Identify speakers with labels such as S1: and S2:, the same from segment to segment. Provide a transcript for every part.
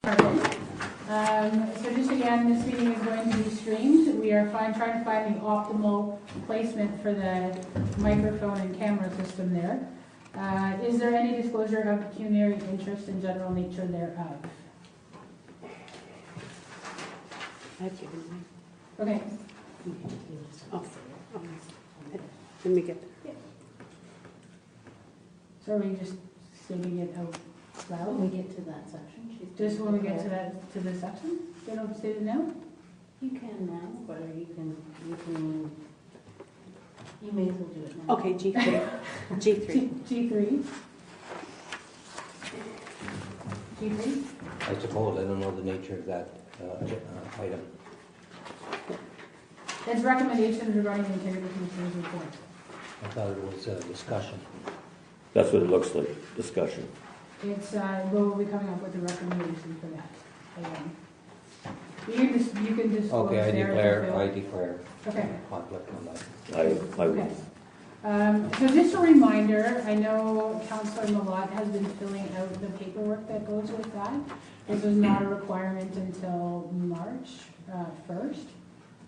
S1: So just again, this meeting is going to be streamed. We are trying to find the optimal placement for the microphone and camera system there. Is there any disclosure of pecuniary interest and general nature thereof?
S2: I've given mine.
S1: Okay.
S2: Oh, let me get there.
S1: So are we just stating it out loud?
S3: When we get to that section.
S1: Just when we get to this section? They don't state it now?
S3: You can now, but you may as well do it now.
S2: Okay, G3. G3.
S1: G3. G3?
S4: I suppose I don't know the nature of that item.
S1: It's recommendations regarding the Integrity Commissioner's report.
S4: I thought it was a discussion.
S5: That's what it looks like, discussion.
S1: It's, we'll be coming up with a recommendation for that. You can disclose
S4: Okay, I
S1: there.
S4: declare
S1: Okay.
S4: conflict on that.
S5: I
S1: Okay. So just a reminder, I know Councillor Malott has been filling out the paperwork that goes with that. This was not a requirement until March 1st,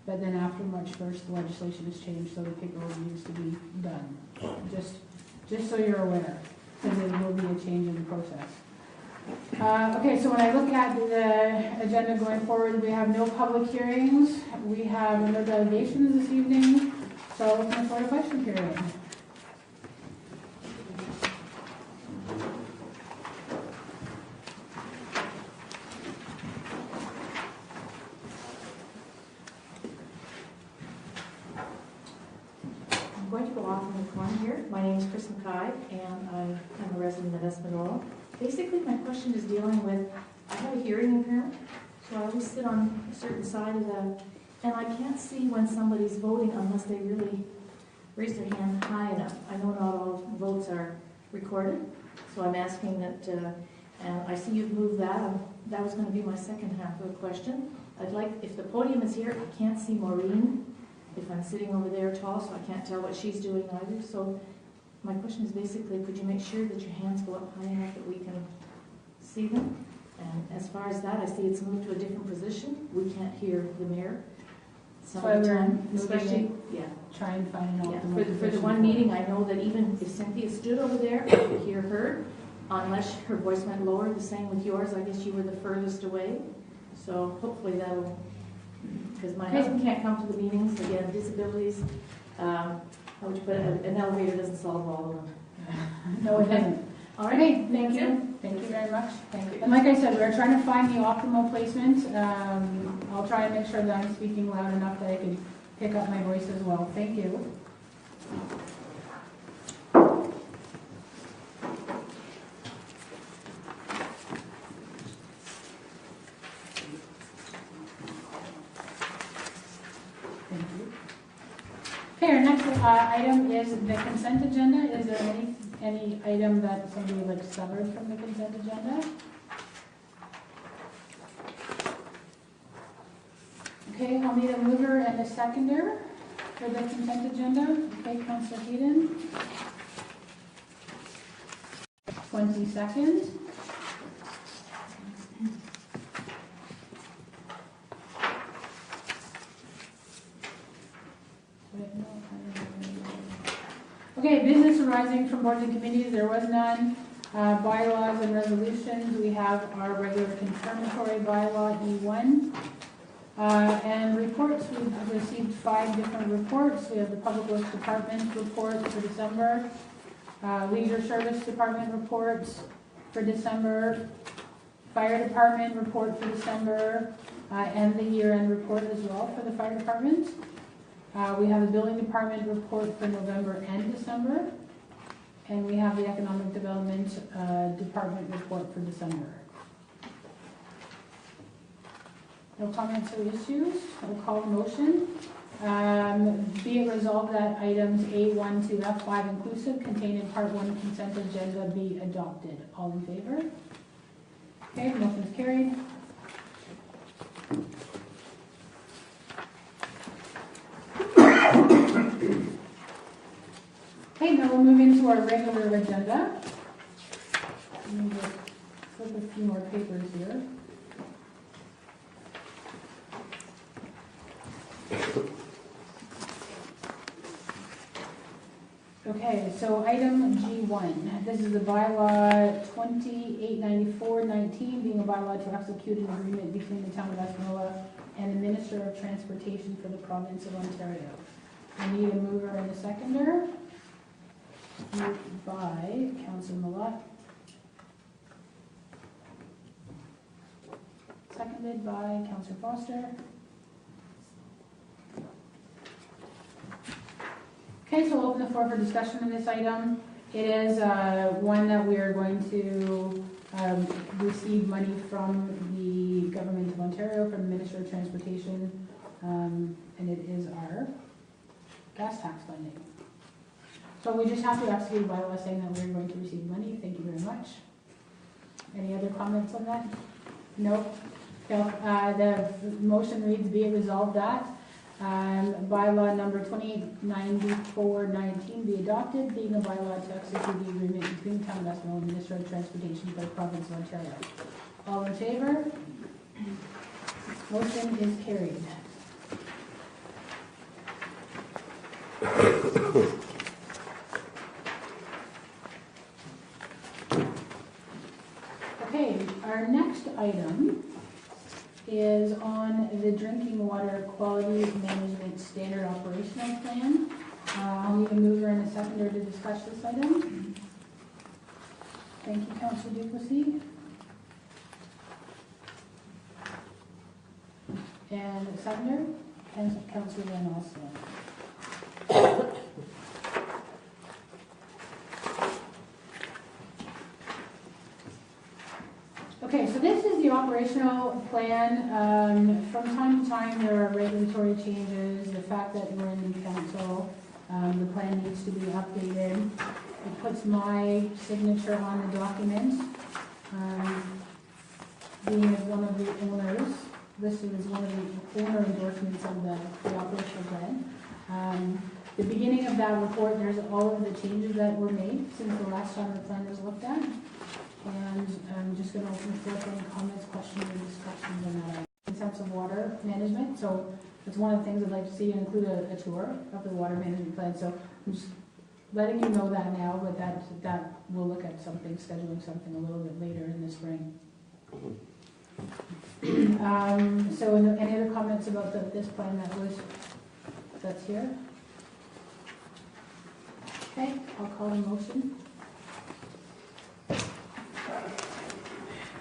S1: but then after March 1st, the legislation has changed, so the paperwork needs to be done. Just so you're aware, because there will be a change in the process. Okay, so when I look at the agenda going forward, we have no public hearings, we have no delegations this evening, so looking for a question period.
S6: I'm going to go off on the corner here. My name is Chris Mackay, and I am a resident of Espanola. Basically, my question is dealing with, I have a hearing impairment, so I always sit on a certain side of the, and I can't see when somebody's voting unless they really raise their hand high enough. I know not all votes are recorded, so I'm asking that, and I see you've moved that. That was going to be my second half of the question. I'd like, if the podium is here, I can't see Maureen if I'm sitting over there tall, so I can't tell what she's doing either. So my question is basically, could you make sure that your hands go up high enough that we can see them? And as far as that, I see it's moved to a different position. We can't hear the mayor. Some of the time, especially, yeah.
S1: Try and find an optimal
S6: For the one meeting, I know that even if Cynthia stood over there, I could hear her, unless her voice went lower. The same with yours. I guess you were the furthest away. So hopefully that'll, because my husband can't come to the meetings, again, disabilities. How would you put it? An elevator doesn't solve all of them.
S1: No, it doesn't.
S6: All right,
S1: thank you. Thank you very much. Thank you. And like I said, we're trying to find the optimal placement. I'll try and make sure that I'm speaking loud enough that I can pick up my voice as well. Thank you. Okay, our next item is the consent agenda. Is there any item that somebody would like severed from the consent agenda? Okay, I'll need a mover and a seconder for the consent agenda. Okay, Councillor Hayden. 20 seconds. Okay, business arising from boards and committees, there was none. Bylaws and resolutions, we have our regular confirmatory bylaw E1. And reports, we've received 5 different reports. We have the Public Works Department report for December, Leisure Service Department reports for December, Fire Department report for December, and the year-end report as well for the Fire Department. We have the Building Department report for November and December, and we have the Economic Development Department report for December. No comments or issues. I'll call the motion. Be it resolved that items A1 to F5 inclusive contained in Part 1 consent agenda be adopted. All in favor? Okay, motion is carried. Okay, now we'll move into our regular agenda. Let me just flip a few more papers here. Okay, so item G1, this is the bylaw 2894-19, being a bylaw to execute an agreement between the town of Espanola and the Minister of Transportation for the province of Ontario. I need a mover and a seconder. Moved by Councillor Millet. Seconded by Councillor Foster. Okay, so we'll open the floor for discussion on this item. It is one that we are going to receive money from the Government of Ontario, from the Minister of Transportation, and it is our gas tax funding. So we just have to execute a bylaw saying that we're going to receive money. Thank you very much. Any other comments on that? No? The motion reads, be it resolved that bylaw number 2894-19 be adopted, being a bylaw to execute the agreement between the town of Espanola and the Minister of Transportation for the province of Ontario. All in favor? Motion is carried. Okay, our next item is on the drinking water quality management standard operational plan. I'll need a mover and a seconder to discuss this item. Thank you, Councillor Duplessis. And a seconder, Councillor Van Alstine. Okay, so this is the operational plan. From time to time, there are regulatory changes. The fact that we're in new council, the plan needs to be updated. It puts my signature on the document, being as one of the owners, listed as one of the owner endorsements of the operational plan. The beginning of that report, there's all of the changes that were made since the last time the plan was looked at. And I'm just going to open the floor for any comments, questions, or discussions on that. In terms of water management, so it's one of the things I'd like to see include a tour of the water management plan. So I'm just letting you know that now, but that we'll look at something, scheduling something a little bit later in the spring. So any other comments about this plan that's here? Okay, I'll call the motion.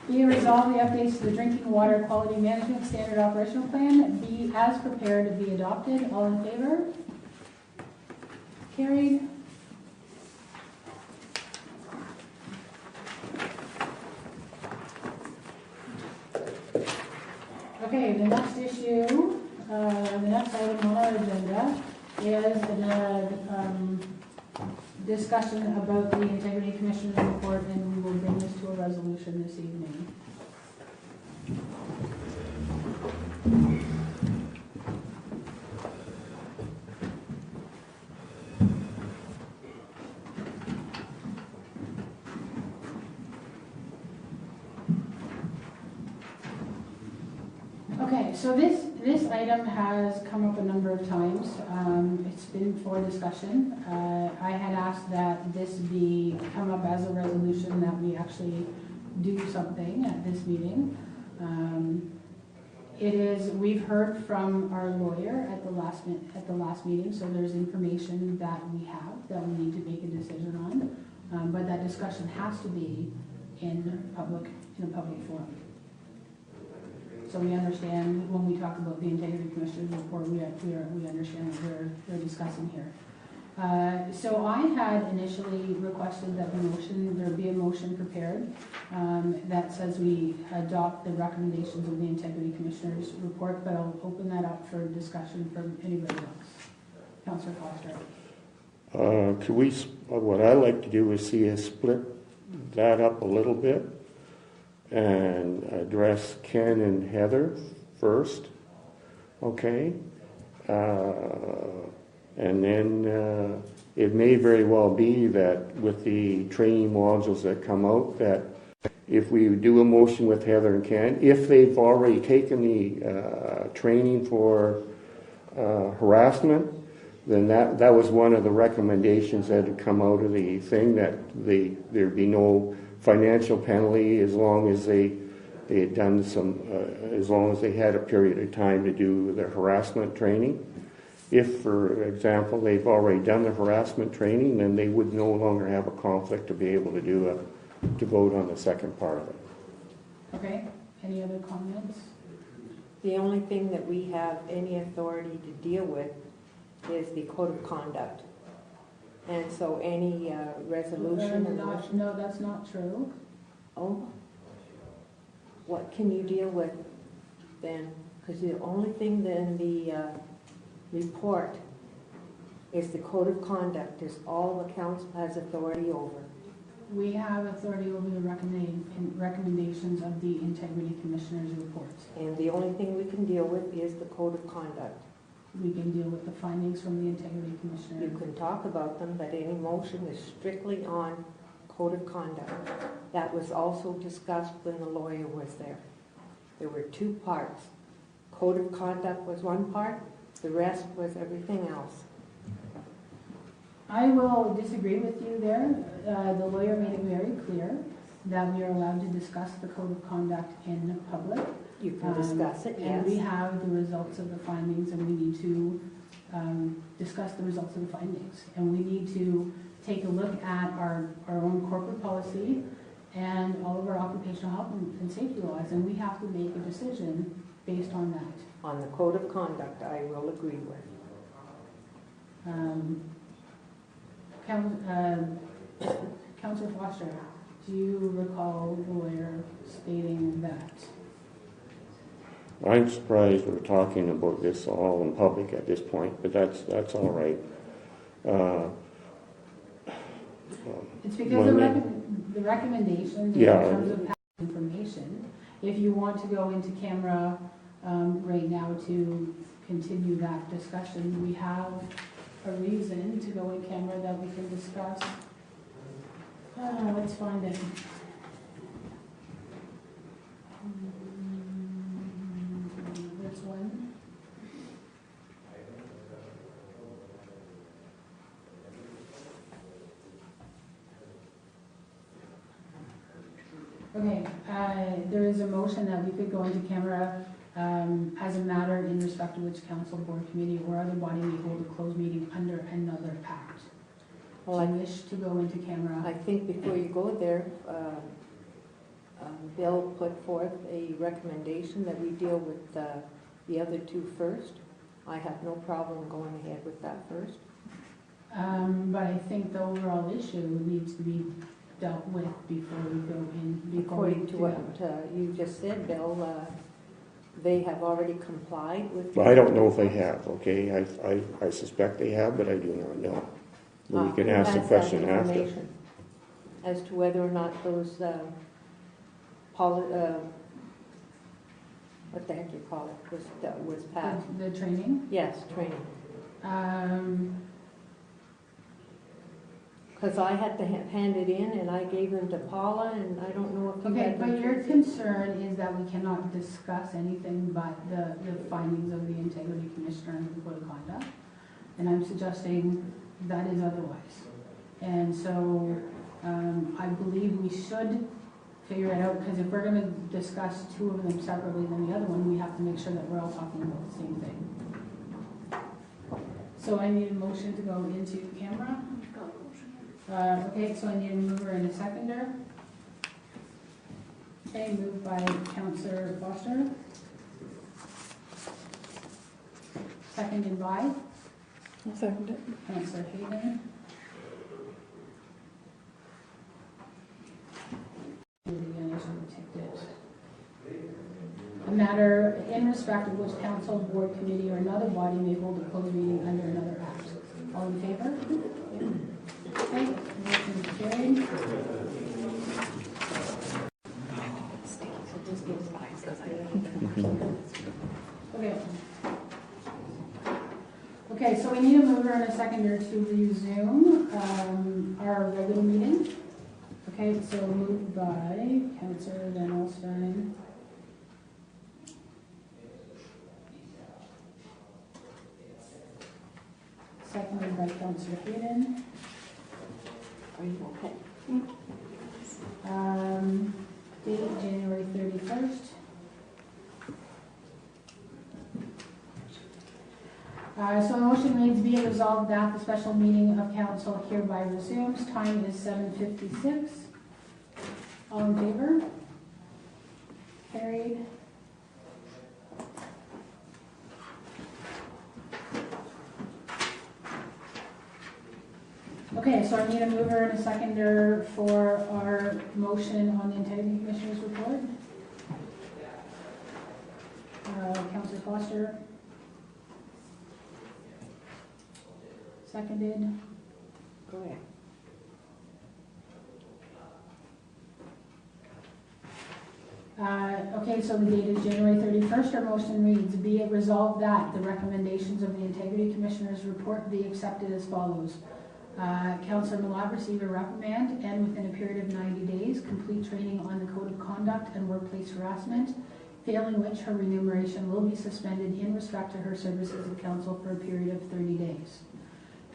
S1: Be it resolved, the updates to the drinking water quality management standard operational plan be as prepared to be adopted. All in favor? Carried. Okay, the next issue, the next item on our agenda is the discussion about the Integrity Commissioner's report, and we will bring this to a resolution this evening. Okay, so this item has come up a number of times. It's been for discussion. I had asked that this come up as a resolution, that we actually do something at this meeting. We've heard from our lawyer at the last meeting, so there's information that we have that we need to make a decision on. But that discussion has to be in a public forum. So we understand when we talk about the Integrity Commissioner's report, we understand what we're discussing here. So I had initially requested that there be a motion prepared that says we adopt the recommendations of the Integrity Commissioner's report, but I'll open that up for discussion from anybody else. Councillor Foster.
S5: What I like to do is see us split that up a little bit and address Ken and Heather first, okay? And then it may very well be that with the training modules that come out, that if we do a motion with Heather and Ken, if they've already taken the training for harassment, then that was one of the recommendations that had come out of the thing, that there'd be no financial penalty as long as they had done some, as long as they had a period of time to do the harassment training. If, for example, they've already done the harassment training, then they would no longer have a conflict to be able to to vote on the second part of it.
S1: Okay, any other comments?
S7: The only thing that we have any authority to deal with is the code of conduct. And so any resolution or motion.
S1: No, that's not true.
S7: Oh, what can you deal with then? Because the only thing in the report is the code of conduct, is all the council has authority over.
S1: We have authority over the recommendations of the Integrity Commissioner's report.
S7: And the only thing we can deal with is the code of conduct.
S1: We can deal with the findings from the Integrity Commissioner.
S7: You can talk about them, but any motion is strictly on code of conduct. That was also discussed when the lawyer was there. There were two parts. Code of conduct was one part, the rest was everything else.
S1: I will disagree with you there. The lawyer made it very clear that we are allowed to discuss the code of conduct in public.
S7: You can discuss it,
S1: And we
S7: yes.
S1: have the results of the findings, and we need to discuss the results of the findings. And we need to take a look at our own corporate policy and all of our occupational health and safety laws, and we have to make a decision based on that.
S7: On the code of conduct, I will agree with.
S1: Councillor Foster, do you recall the lawyer stating that?
S5: I'm surprised we're talking about this all in public at this point, but that's all right.
S1: It's because the recommendations in
S5: Yeah.
S1: terms of information, if you want to go into camera right now to continue that discussion, we have a reason to go in camera that we can discuss. Let's find it. This one. Okay, there is a motion that we could go into camera as a matter in respect to which council, board, committee, or other body may hold a closed meeting under another act. Do
S7: Well,
S1: you wish to go into camera?
S7: I think before you go there, Bill put forth a recommendation that we deal with the other two first. I have no problem going ahead with that first.
S1: But I think the overall issue needs to be dealt with before we go in.
S7: According to what you just said, Bill, they have already complied with.
S5: But I don't know if they have, okay? I suspect they have, but I do not know. We can
S7: Who
S5: ask the
S7: has that
S5: question after.
S7: information as to whether or not those, what the heck you call it, was passed.
S1: The training?
S7: Yes, training.
S1: Um,
S7: Because I had to hand it in and I gave them to Paula and I don't know if you
S1: Okay,
S7: had.
S1: but your concern is that we cannot discuss anything but the findings of the Integrity Commissioner and the Code of Conduct. And I'm suggesting that is otherwise. And so I believe we should figure it out, because if we're going to discuss two of them separately than the other one, we have to make sure that we're all talking about the same thing. So I need a motion to go into camera. Okay, so I need a mover and a seconder. Okay, moved by Councillor Foster. Seconded by
S2: I'll second it.
S1: Councillor Hayden. Again, I should have ticked it. A matter in respect of which council, board, committee, or another body may hold a closed meeting under another act. All in favor? Okay, motion is carried. Okay. Okay, so we need a mover and a seconder to resume our regular meeting. Okay, so moved by Councillor Van Alstyne. seconded by Councillor Hayden.
S3: Are you okay?
S1: Date January 31st. So the motion reads, be it resolved that the special meeting of council hereby resumes. Time is 7:56. All in favor? Carried. Okay, so I need a mover and a seconder for our motion on the Integrity Commissioner's report. Councillor Foster. Seconded.
S7: Go ahead.
S1: Okay, so the date is January 31st. Our motion reads, be it resolved that the recommendations of the Integrity Commissioner's report be accepted as follows. Councillor Malat receive a reprimand and within a period of 90 days, complete training on the Code of Conduct and Workplace Harassment, failing which her remuneration will be suspended in respect to her services of council for a period of 30 days.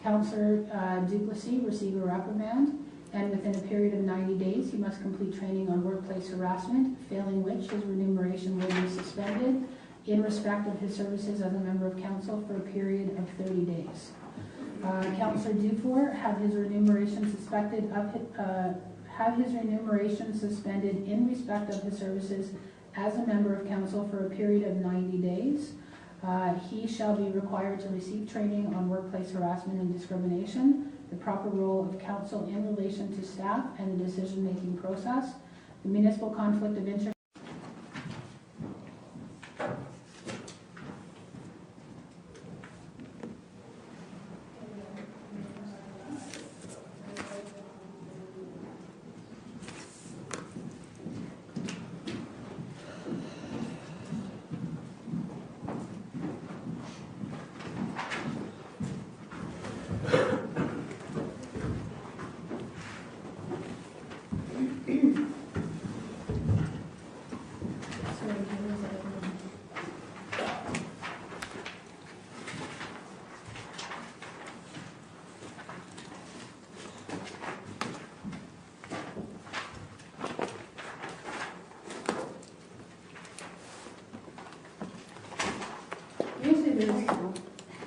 S1: Councillor Duplessis receive a reprimand and within a period of 90 days, he must complete training on workplace harassment, failing which his remuneration will be suspended in respect of his services as a member of council for a period of 30 days. Councillor Dufour have his remuneration suspended in respect of his services as a member of council for a period of 90 days. He shall be required to receive training on workplace harassment and discrimination, the proper role of council in relation to staff and the decision-making process, the municipal conflict of interest.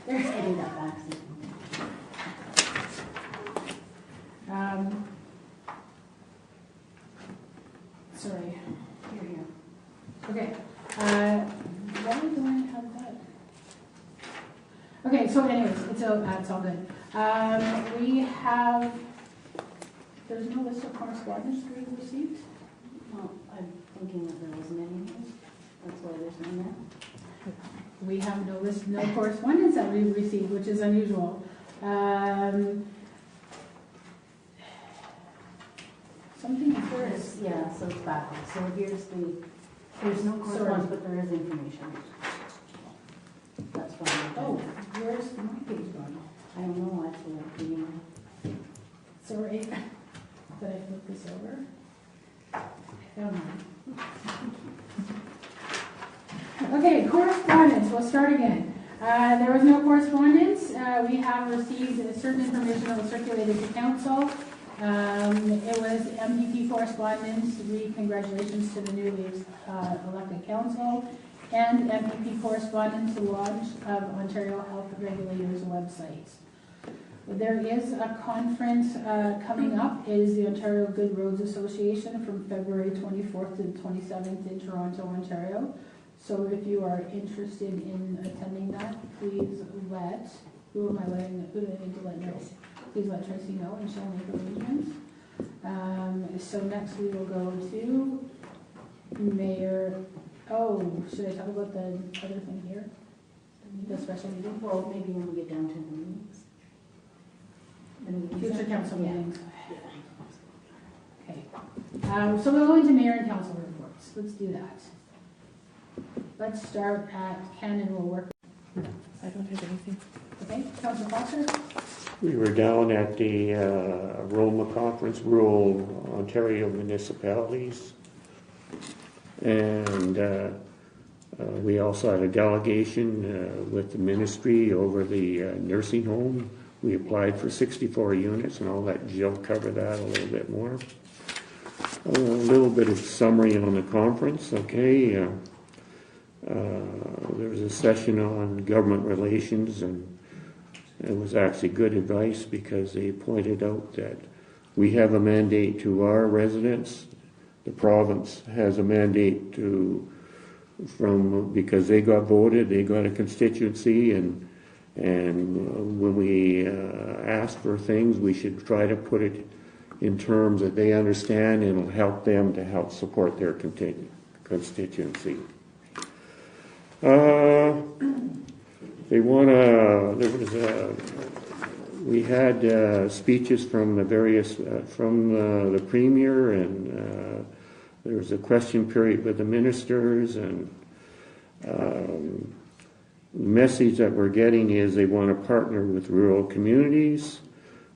S3: There's getting that back.
S1: Sorry.
S3: Here.
S1: Okay. Why do I have that? Okay, so anyways, it's all good. We have, there's no list of correspondence we received?
S3: Well, I'm thinking that there wasn't anything. That's why there's none there.
S1: We have no list, no correspondence that we've received, which is unusual. Something first.
S3: Yeah, so it's backwards. So there's no correspondence, but there is information. That's fine.
S1: Oh, where's my page gone?
S3: I don't know, actually, I'm reading.
S1: Sorry, did I flip this over? I found mine. Okay, correspondence, we'll start again. There was no correspondence. We have received certain information that was circulated to council. It was MPP correspondence, congratulations to the newly elected council, and MPP correspondence, the launch of Ontario Health Regulators website. There is a conference coming up. It is the Ontario Good Roads Association from February 24th to the 27th in Toronto, Ontario. So if you are interested in attending that, please let, who do I need to let know? Please let Tracy know and she'll make arrangements. So next we will go to Mayor, should I talk about the other thing here? The special meeting?
S3: Well, maybe when we get down to the meetings.
S1: Future council
S3: Yeah.
S1: meetings. Okay. So we'll go into mayor and council reports. Let's do that. Let's start at Ken and we'll work.
S2: I don't have anything.
S1: Okay, Councilor Foster?
S5: We were down at the Roma Conference, Rural Ontario Municipalities. And we also had a delegation with the ministry over the nursing home We applied for 64 units, and I'll let Jill cover that a little bit more. A little bit of summary on the conference, okay. There was a session on government relations, and it was actually good advice because they pointed out that we have a mandate to our residents. The province has a mandate because they got voted, they got a constituency, and when we ask for things, we should try to put it in terms that they understand and will help them to help support their constituency. We had speeches from the various, from the Premier, and there was a question period with the ministers, and the message that we're getting is they want to partner with rural communities.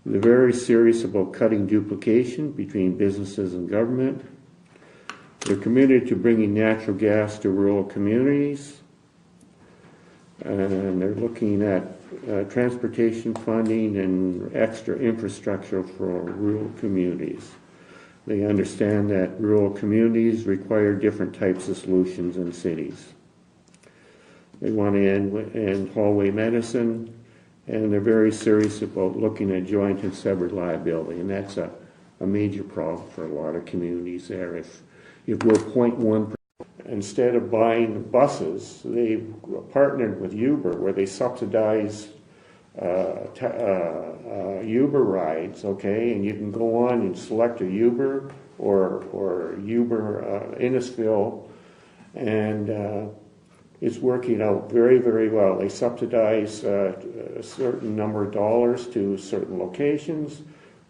S5: They're very serious about cutting duplication between businesses and government. They're committed to bringing natural gas to rural communities. And they're looking at transportation funding and extra infrastructure for rural communities. They understand that rural communities require different types of solutions than cities. They want to end hallway medicine, and they're very serious about looking at joint and severed liability, and that's a major problem for a lot of communities there. If we're 0.1%, instead of buying buses, they partnered with Uber, where they subsidize Uber rides, okay, and you can go on and select a Uber or Uber Innisfil, and it's working out very, very well. They subsidize a certain number of dollars to certain locations.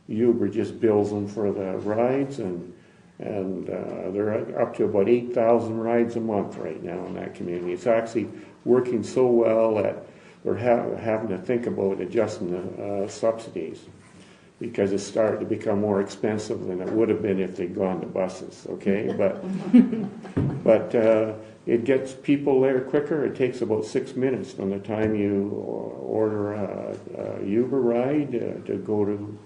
S5: Uber just bills them for the rides, and they're up to about 8,000 rides a month right now in that community. It's actually working so well that they're having to think about adjusting the subsidies, because it's starting to become more expensive than it would have been if they'd gone to buses, okay? But it gets people there quicker. It takes about 6 minutes from the time you order a Uber ride to go to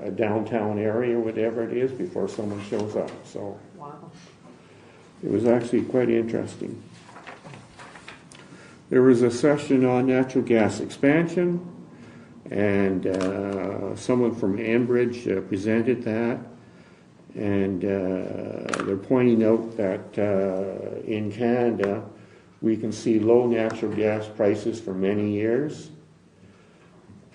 S5: a downtown area or whatever it is before someone shows up. So
S7: Wow.
S5: it was actually quite interesting. There was a session on natural gas expansion, and someone from Enbridge presented that, and they're pointing out that in Canada we can see low natural gas prices for many years,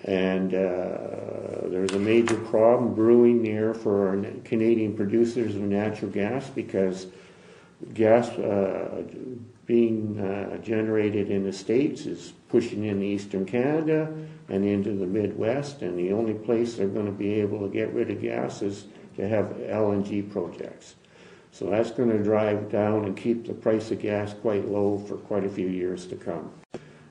S5: and there's a major problem brewing there for Canadian producers of natural gas, because gas being generated in the States is pushing in eastern Canada and into the Midwest, and the only place they're going to be able to get rid of gas is to have LNG projects. So that's going to drive down and keep the price of gas quite low for quite a few years to come.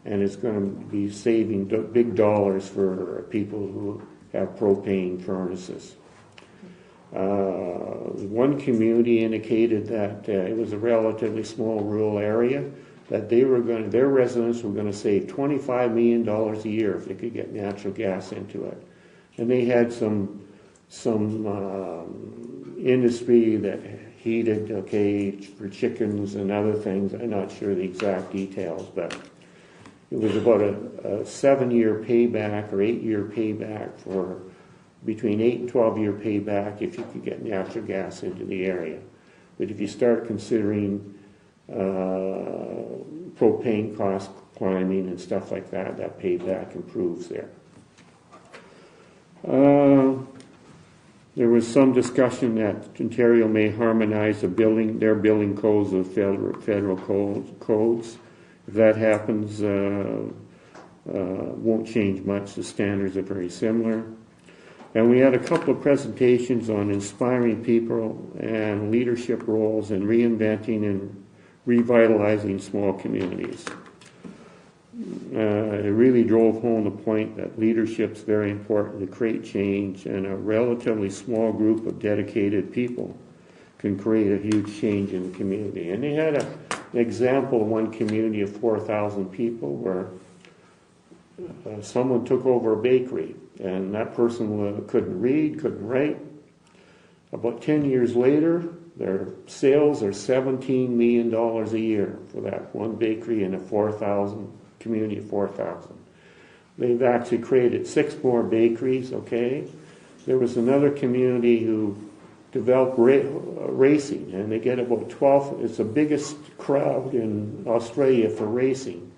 S5: And it's going to be saving big dollars for people who have propane furnaces. One community indicated that it was a relatively small rural area, that their residents were going to save $25 million a year if they could get natural gas into it. And they had some industry that heated, okay, for chickens and other things. I'm not sure the exact details, but it was about a 7-year payback or 8-year payback, for between 8 and 12-year payback if you could get natural gas into the area. But if you start considering propane costs climbing and stuff like that, that payback improves there. There was some discussion that Ontario may harmonize their building codes with federal codes. If that happens, won't change much. The standards are very similar. And we had a couple of presentations on inspiring people and leadership roles in reinventing and revitalizing small communities. It really drove home the point that leadership is very important to create change, and a relatively small group of dedicated people can create a huge change in the community. And they had an example of one community of 4,000 people where someone took over a bakery, and that person couldn't read, couldn't write. About 10 years later, their sales are $17 million a year for that one bakery in a community of 4,000. They've actually created 6 more bakeries, okay? There was another community who developed racing, and they get about 12, it's the biggest crowd in Australia for racing.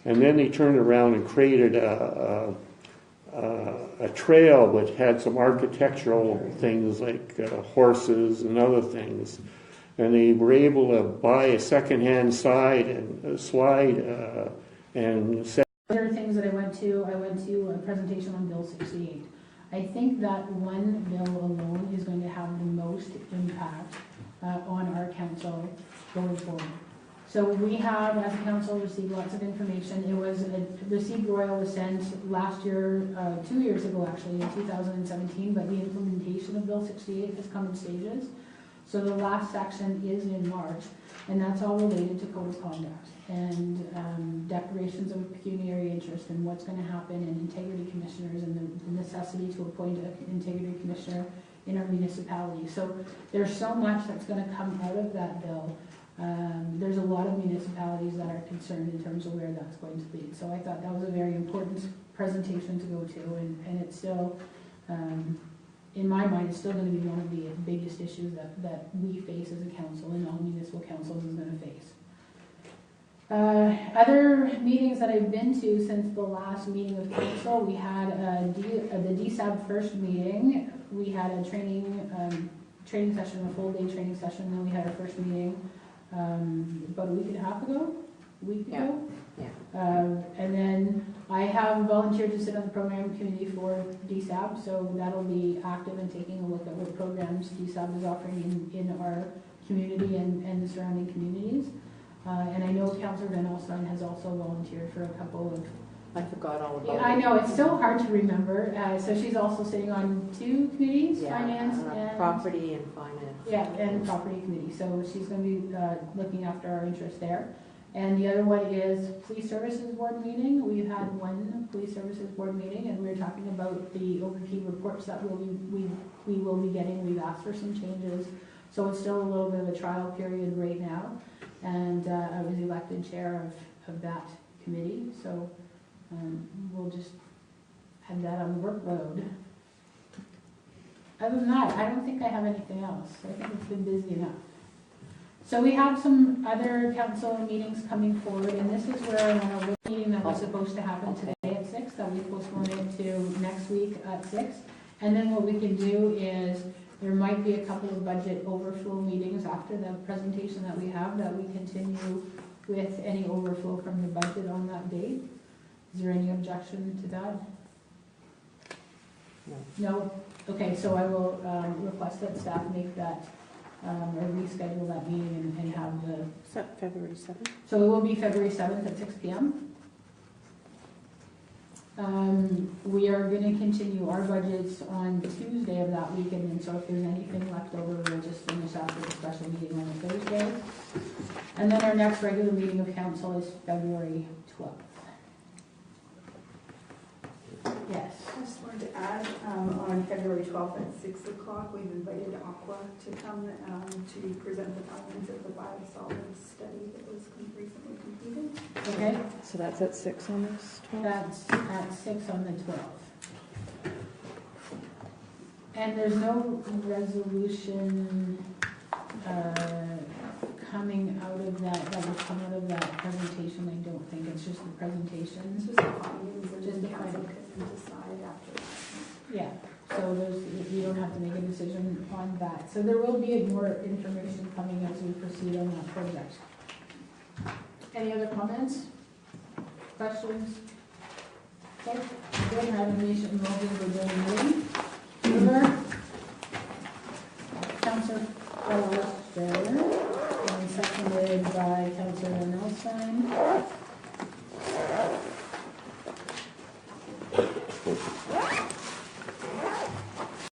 S5: And then they turned around and created a trail which had some architectural things like horses and other things. And they were able to buy a second-hand slide and set.
S1: Other things that I went to a presentation on Bill 68. I think that one bill alone is going to have the most impact on our council going forward. So we have, as a council, received lots of information. The Seed Royal was sent last year, 2 years ago actually, in 2017, but the implementation of Bill 68 has come in stages. So the last section is in March, and that's all related to code of conduct and declarations of pecuniary interest and what's going to happen and integrity commissioners and the necessity to appoint an integrity commissioner in our municipality. So there's so much that's going to come out of that bill. There's a lot of municipalities that are concerned in terms of where that's going to lead. So I thought that was a very important presentation to go to, and it's still, in my mind, it's still going to be one of the biggest issues that we face as a council and all municipal councils is going to face. Other meetings that I've been to since the last meeting of council, we had the DSAB first meeting. We had a training session, a full day training session, then we had our first meeting about a week and a half ago. And then I have volunteered to sit on the program committee for DSAB, so that'll be active and taking a look at what programs DSAB is offering in our community and the surrounding communities. And I know Councillor Van Alstyne has also volunteered for a couple of...
S7: I forgot all about it.
S1: I know, it's so hard to remember. So she's also sitting on 2 committees, finance and...
S7: Property and finance.
S1: Yeah, and property committee. So she's going to be looking after our interests there. And the other one is police services board meeting. We've had one police services board meeting, and we were talking about the OVP reports that we will be getting. We've asked for some changes. So it's still a little bit of a trial period right now. And I was elected chair of that committee, so we'll just have that on the workload. Other than that, I don't think I have anything else. I think it's been busy enough. So we have some other council meetings coming forward, and this is where a meeting that was supposed to happen today at 6, that we postponed it to next week at 6. And then what we can do is there might be a couple of budget overflow meetings after the presentation that we have that we continue with any overflow from the budget on that date. Is there any objection to that? No? Okay, so I will request that staff make that or reschedule that meeting and have the...
S2: Is that February 7th?
S1: So it will be February 7th at 6 p.m. We are going to continue our budgets on Tuesday of that week, and then so if there's anything left over, we'll just finish after the special meeting on the Thursday. And then our next regular meeting of council is February 12th. Yes.
S8: I just wanted to add, on February 12th at 6 o'clock, we've invited Aqua to come to present the findings of the biosolids study that was recently completed.
S1: Okay.
S2: So that's at 6 on this 12th?
S1: That's at 6 on the 12th. And there's no resolution coming out of that will come out of that presentation, I don't think. It's just the presentation.
S8: It's just the findings and
S1: Just
S8: then
S1: the
S8: council
S1: findings.
S8: can decide after that.
S1: Yeah, so you don't have to make a decision on that. So there will be more information coming as we proceed on that project. Any other comments? Questions? Okay, good, have a motion for the meeting. Mover. Councillor Foster, and seconded by Councillor Van Alstyne.